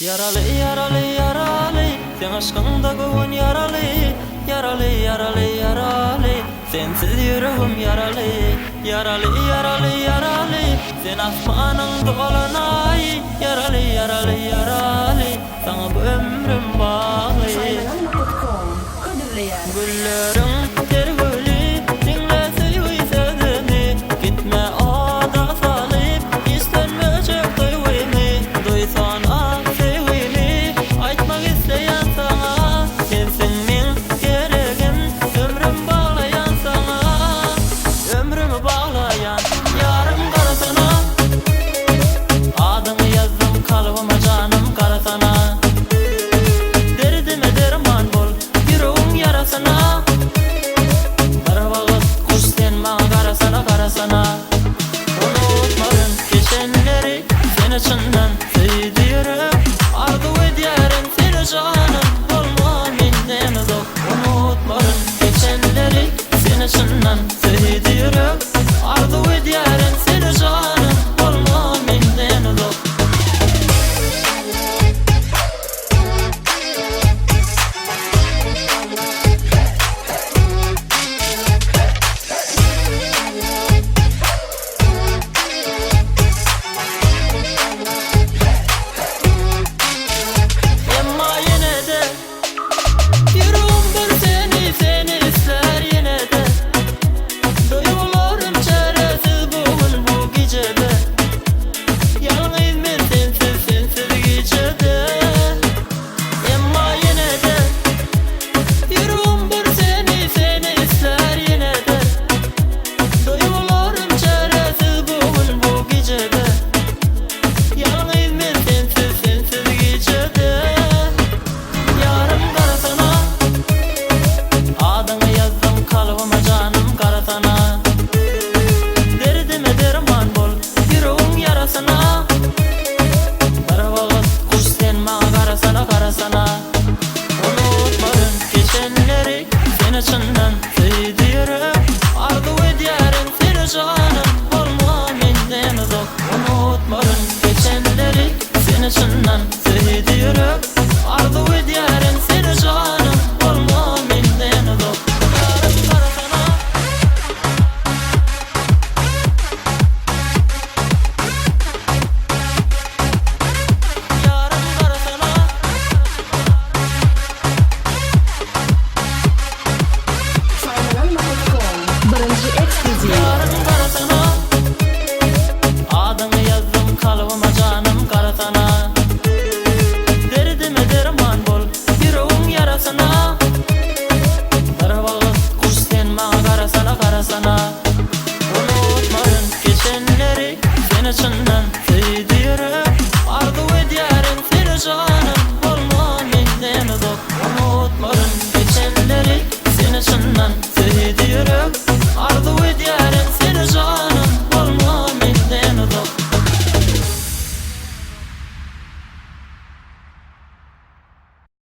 Yaralı yaralı yaralı, sen aşkında kovun yaralı. Yaralı yaralı yaralı, sensiz yüreğim yaralı. Yaralı yaralı yaralı, sen asmanın dolanay. Yaralı yaralı yaralı, sana bu ömrüm bağlı. Güllerin tergülü, dinle sevgi sözümü. Gitme ada salıp, istenmeyecek duygumu. Duysana sevgimi, aytmak isteyen sana. Sensin min geregim, ömrüm bağlayan sana. Ömrümü bağlayan yarım karasana. Adını yazdım kalbime canım karasana. Derdime derman bol, yüreğim yarasana. Barabağız kuş sen bana karasana karasana. Unutmadın geçenleri sen içinden.